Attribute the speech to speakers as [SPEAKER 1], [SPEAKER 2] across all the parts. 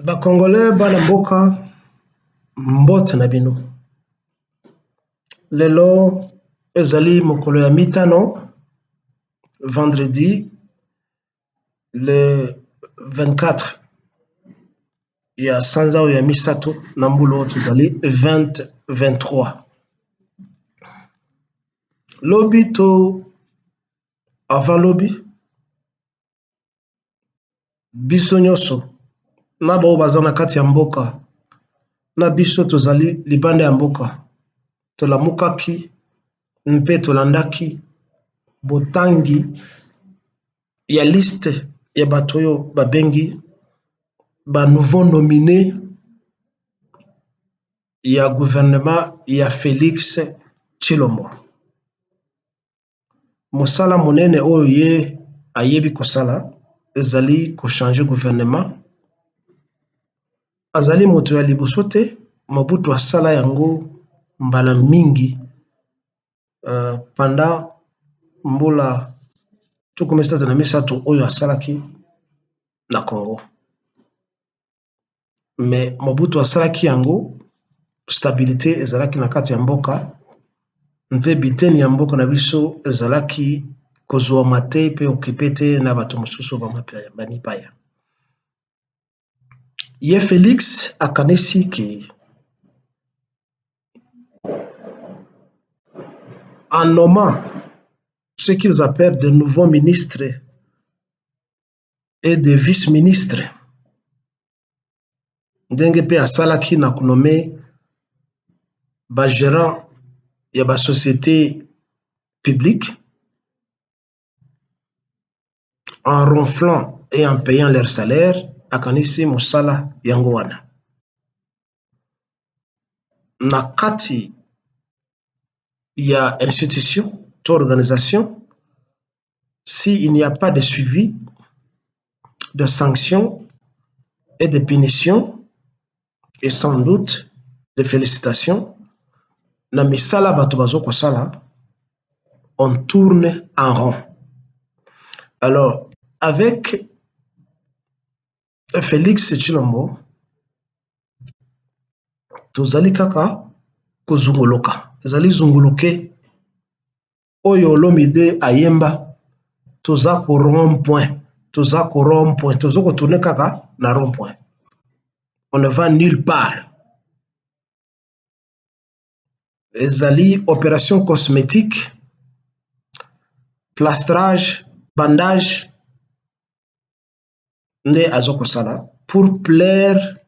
[SPEAKER 1] Ba Congolais bana mboka mbote na bino. Lelo ezali mokolo ya mitano, vendredi le 24 ya sanza ya misato na mbulo tozali 2023. Lobi to avant lobi biso nyonso na bao baza na kati ya mboka na biso tozali libanda ya mboka tolamukaki mpe tolandaki botangi ya liste ya bato oyo babengi ba nouveau nominé ya gouvernement ya Félix Tshilombo. Mosala monene oyo ye ayebi kosala ezali ko changer gouvernement. Azali moto ya liboso te, Mobutu asala yango mbala mingi pendant mbula tukumi tatu na misato oyo asalaki na Congo. Mais Mobutu asalaki yango stabilité ezalaki na kati ya mboka mpe biteni ya mboka na biso ezalaki kozwa mate pe okipe te na bato mosusu bamipaya. Ye Félix akanisi ke en nommant ce qu'ils appellent de nouveaux ministres et de vice-ministres, ndenge pe asalaki na kunome ba gérant ya ba société publique en ronflant et en payant leur salaire, akanisi mosala yango wana. Na kati ya institution, to organisation, s'il n'y a pas de suivi, de sanctions et de punitions, et sans doute de félicitations, na misala bato bazo kosala, on tourne en rond. Alors, avec Félix Tshilombo, tozali kaka kozunguluka. Ezali zunguluke oyo Olomide ayemba toza ko rond-point, toza ko rond-point, toza ko tourner kaka na rond-point. On ne va nulle part. Ezali opération cosmétique, plastrage, bandage, nde azoko sala pour plaire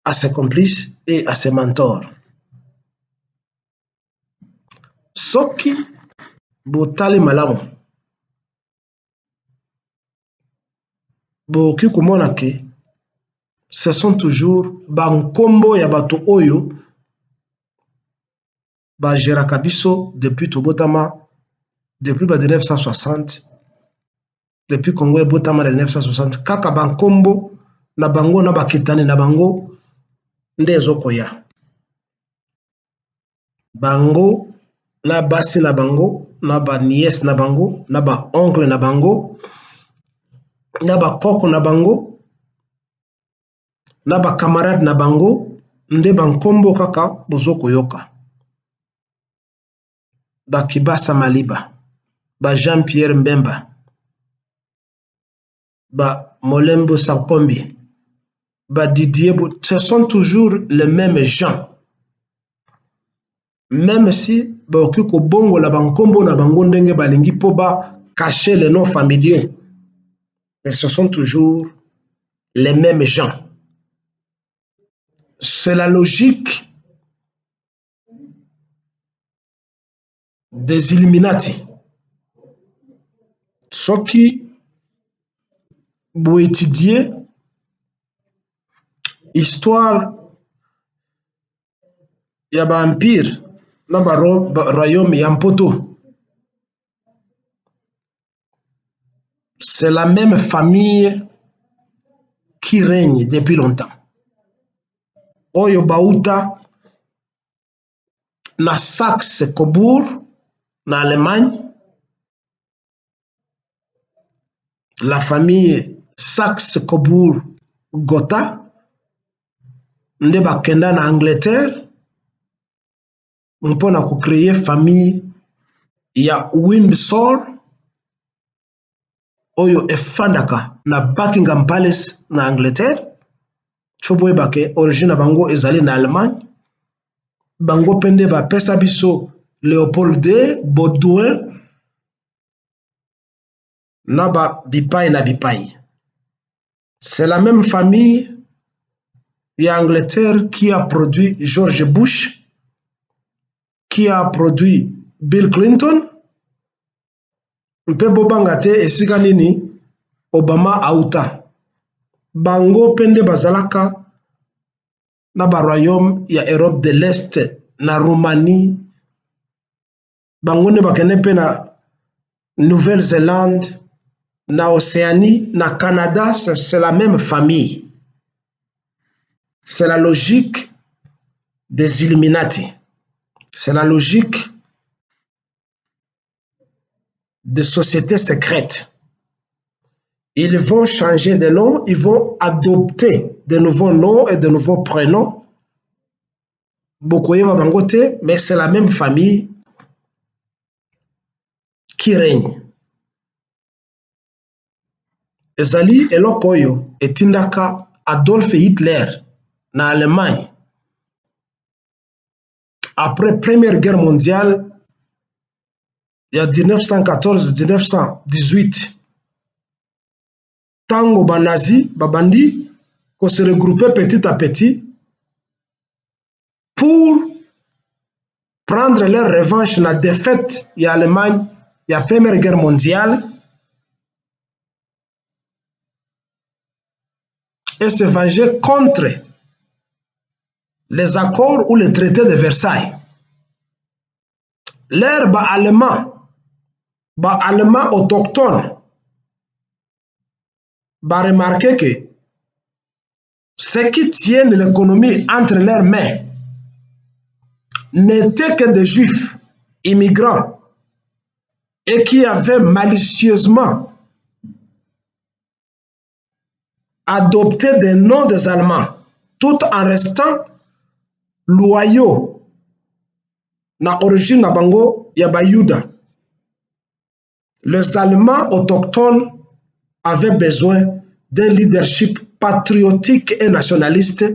[SPEAKER 1] à ses complices et à ses mentors. Soki botali malamu boki komona ke ce sont toujours bankombo ya bato oyo ba geraka biso depuis tobotama, depuis ba 1960, depuis Congo ebotama na 1960, kaka bankombo na bango na bakitani na bango nde ezokoya. Bango na basi na bango, na ba nièce na bango, na ba oncle na bango, na ba koko na bango, na ba camarade na bango, nde bankombo kaka bozoko yoka. Ba Kibasa Maliba, ba Jean-Pierre Mbemba, ba Molembo Sankombi, ba Didier, ce sont toujours les mêmes gens. Même si baoki bongo la bankombo na bango ndenge balingi po ba cacher les noms familiaux, mais ce sont toujours les mêmes gens. C'est la logique des Illuminati. Soki vous étudiez histoire ya ba empire na ba royaume ya Mpoto, c'est la même famille qui règne depuis longtemps. Oyo bauta na Saxe-Cobourg na Allemagne, la famille Saxe-Cobourg Gotha nde bakenda na Angleterre mpona kocréer famille ya Windsor oyo efandaka na Buckingham Palace na Angleterre. Fo boyeba ke origine na bango ezali na Allemagne. Bango pende bapesa biso Léopold II, Baudouin na bipai na bipai. C'est la même famille en Angleterre qui a produit George Bush, qui a produit Bill Clinton. Mpe bobanga te esika nini Obama auta. Bango pende bazalaka na ba royaume ya Europe de l'Est, na Roumanie. Bango ne bakende pe na Nouvelle-Zélande, na Océanie, na Canada, c'est la même famille. C'est la logique des Illuminati. C'est la logique des sociétés secrètes. Ils vont changer de nom, ils vont adopter de nouveaux noms et de nouveaux prénoms. Bokoye Babangote, mais c'est la même famille qui règne. Ezali elokoyo etindaka Adolf Hitler na Allemagne. Après Première Guerre mondiale, il y a 1914-1918, tango banazi babandi ko se regrouper petit à petit pour prendre leur revanche na défaite ya Allemagne ya Première Guerre mondiale et se venger contre les accords ou les traités de Versailles. L'air allemand autochtone va remarquer que ceux qui tiennent l'économie entre leurs mains n'étaient que des juifs immigrants et qui avaient malicieusement adopté des noms des Allemands tout en restant loyaux na origine na bango ya Bayuda. Les Allemands autochtones avaient besoin d'un leadership patriotique et nationaliste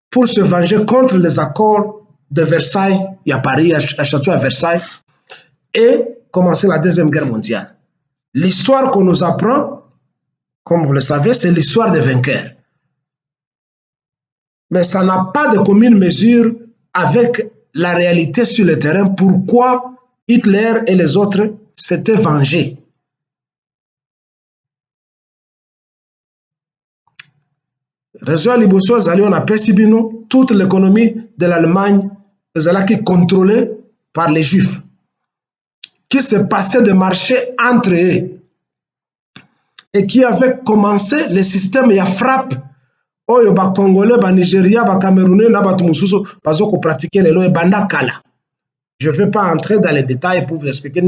[SPEAKER 1] pour se venger contre les accords de Versailles, il y a Paris, à château à Versailles, et commencer la Deuxième Guerre mondiale. L'histoire qu'on nous apprend, comme vous le savez, c'est l'histoire des vainqueurs. Mais ça n'a pas de commune mesure avec la réalité sur le terrain. Pourquoi Hitler et les autres s'étaient vengés? Réseau Liboso, on a perçu toute l'économie de l'Allemagne qui est contrôlée par les Juifs, qui se passait de marché entre eux et qui avait commencé le système ya frappe oyo ba Congolais, ba Nigeria, ba Camerounais, na ba tumususu bazoko pratiquer lelo banda kala. Je ne vais pas entrer dans les détails pour vous expliquer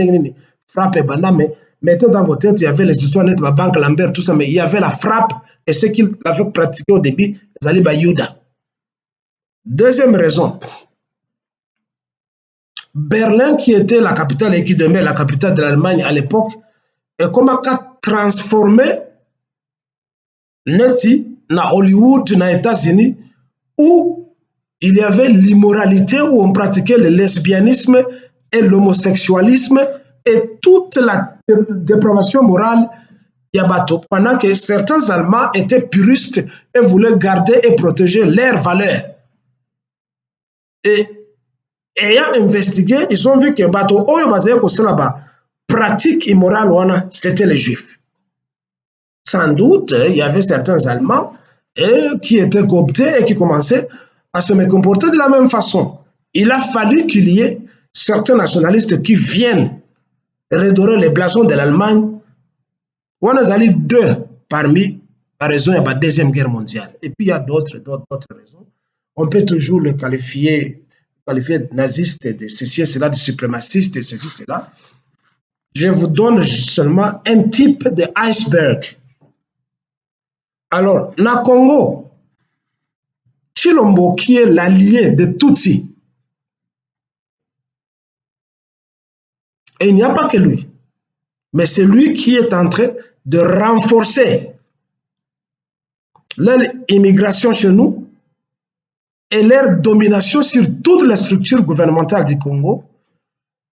[SPEAKER 1] frappe et banda, mais mettez dans vos têtes, il y avait les histoires de la banque Lambert, tout ça, mais il y avait la frappe et ce qu'il avait pratiqué au début, Zali Bayuda. Deuxième raison, Berlin, qui était la capitale et qui demeure la capitale de l'Allemagne à l'époque, est comme a transformé Neti na Hollywood, na États-Unis, où il y avait l'immoralité, où on pratiquait le lesbianisme et l'homosexualisme et toute la dépravation morale Yabato, pendant que certains Allemands étaient puristes et voulaient garder et protéger leurs valeurs. Et ayant investigué, ils ont vu que Bato Oyo Bazé Koselaba, pratique immorale, c'était les Juifs. Sans doute, il y avait certains Allemands qui étaient cooptés et qui commençaient à se comporter de la même façon. Il a fallu qu'il y ait certains nationalistes qui viennent redorer les blasons de l'Allemagne. On a allé deux parmi la raison de la Deuxième Guerre mondiale. Et puis il y a d'autres raisons. On peut toujours le qualifier de naziste, de ceci et cela, de suprémaciste, de ceci et cela. Je vous donne seulement un type d'iceberg Alors, na Congo, Tshilombo, qui est l'allié de Tutsi, et il n'y a pas que lui, mais c'est lui qui est en train de renforcer leur immigration chez nous et leur domination sur toutes les structures gouvernementales du Congo,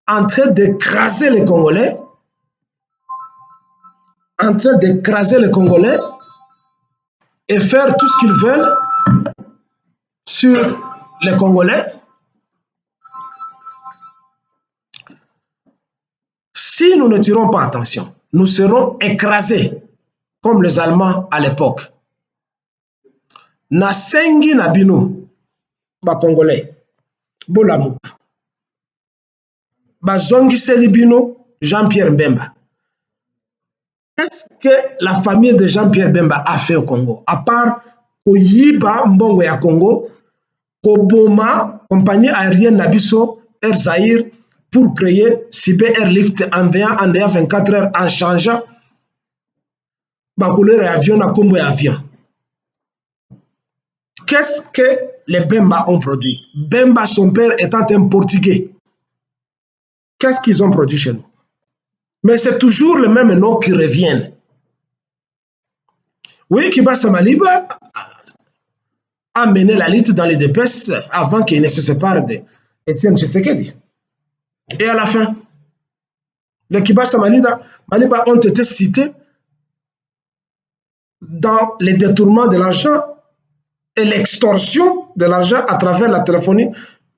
[SPEAKER 1] en train d'écraser les Congolais, et faire tout ce qu'ils veulent sur les Congolais. Si nous ne tirons pas attention, nous serons écrasés comme les Allemands à l'époque. Nasengi Nabino, ba Congolais, Bolamuka, ba Zongi Selibino, Jean-Pierre Bemba. Qu'est-ce que la famille de Jean-Pierre Bemba a fait au Congo? À part Koyiba Mbongo ya Congo, Koboma, compagnie aérienne Nabiso, Air Zahir, pour créer Sibé Airlift en veillant en ayant 24 heures en changeant ma couleur et avion à combo et avion. Qu'est-ce que les Bemba ont produit? Bemba, son père étant un Portugais. Qu'est-ce qu'ils ont produit chez nous? Mais c'est toujours le même nom qui reviennent. Oui, Kiba Samaliba a mené la lutte dans les dépêches avant qu'il ne se sépare d'Étienne Tshisekedi. Et à la fin, les Kibasa Maliba ont été cités dans les détournements de l'argent et l'extorsion de l'argent à travers la téléphonie,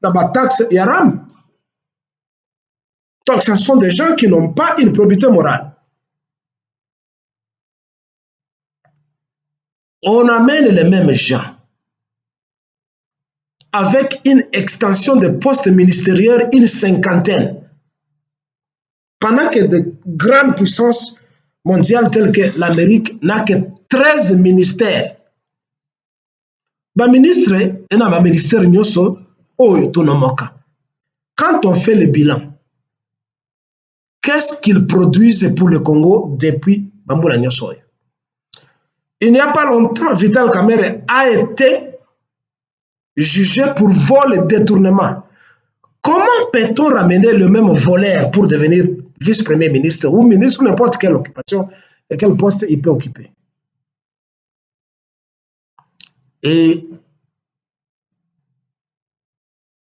[SPEAKER 1] la taxe Yaram. Donc, ce sont des gens qui n'ont pas une probité morale. On amène les mêmes gens avec une extension de postes ministériels, une cinquantaine. Pendant que de grandes puissances mondiales telles que l'Amérique n'a que 13 ministères. Ba ministre, et na ba ministère nyoso, oyo tonomoka. Quand on fait le bilan, qu'est-ce qu'ils produisent pour le Congo depuis Bamboula Nyoso? Il n'y a pas longtemps, Vital Kamerhe a été jugé pour vol et détournement. Comment peut-on ramener le même voleur pour devenir vice-premier ministre ou ministre ou n'importe quelle occupation et quel poste il peut occuper? Et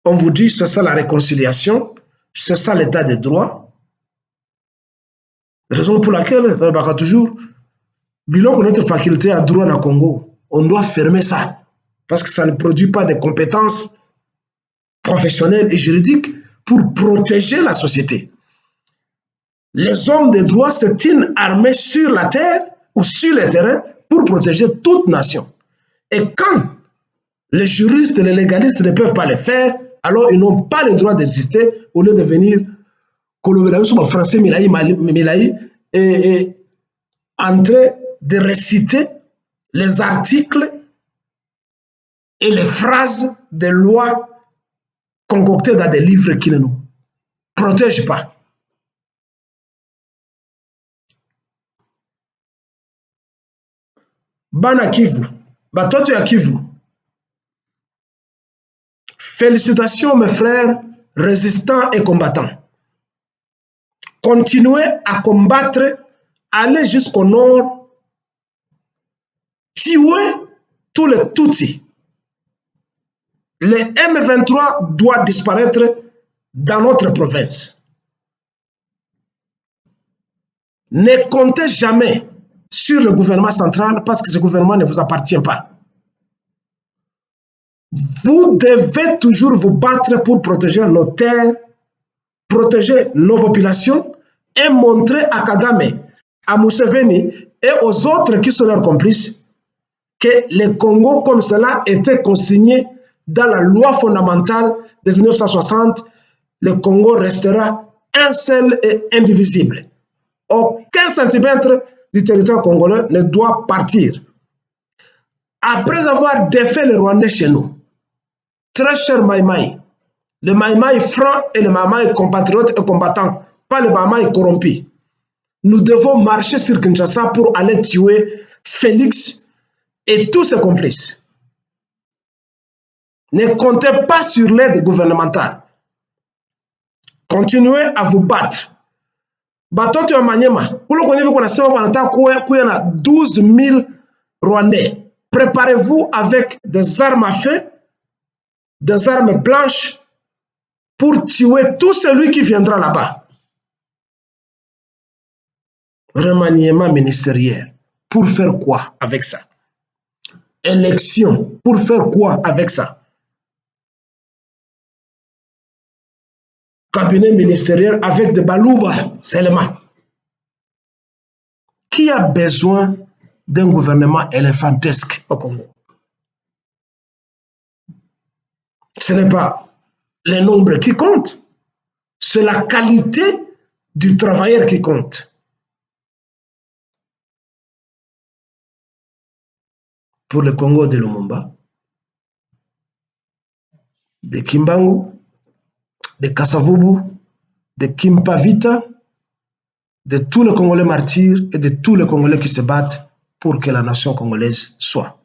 [SPEAKER 1] on vous dit c'est ça la réconciliation, c'est ça l'état de droit. Raison pour laquelle, toujours, bilan que notre faculté à droit dans le Congo, on doit fermer ça parce que ça ne produit pas de compétences professionnelles et juridiques pour protéger la société. Les hommes de droit, c'est une armée sur la terre ou sur le terrain pour protéger toute nation. Et quand les juristes et les légalistes ne peuvent pas le faire, alors ils n'ont pas le droit d'exister au lieu de venir en français et en train de réciter les articles et les phrases de lois concoctées dans des livres qui ne nous protègent pas. Bana Kivu, Batoto ya Kivu. Félicitations mes frères résistants et combattants. Continuez à combattre, allez jusqu'au nord, tuez tous les Tutsis. Le M23 doit disparaître dans notre province. Ne comptez jamais sur le gouvernement central parce que ce gouvernement ne vous appartient pas. Vous devez toujours vous battre pour protéger nos terres, protéger nos populations et montrer à Kagame, à Museveni et aux autres qui sont leurs complices que le Congo comme cela était consigné dans la loi fondamentale de 1960. Le Congo restera un seul et indivisible. Aucun centimètre du territoire congolais ne doit partir. Après avoir défait les Rwandais chez nous, très cher Maïmaï, le Maïmaï franc et le Maïmaï compatriote et combattant, pas le Maïmaï corrompu, nous devons marcher sur Kinshasa pour aller tuer Félix et tous ses complices. Ne comptez pas sur l'aide gouvernementale. Continuez à vous battre. Batoto ya Manyema, kulo kwenye viko nasema wanataka kuya na 12 000 Rwandais. Préparez-vous avec des armes à feu, des armes blanches pour tuer tout celui qui viendra là-bas. Remaniement ministériel. Pour faire quoi avec ça? Élection. Pour faire quoi avec ça? Cabinet ministériel avec des balouba seulement. Qui a besoin d'un gouvernement éléphantesque au Congo? Ce n'est pas le nombre qui compte, c'est la qualité du travailleur qui compte. Pour le Congo de Lumumba, de Kimbangu, de Kasavubu, de Kimpavita, de tous les Congolais martyrs et de tous les Congolais qui se battent pour que la nation congolaise soit.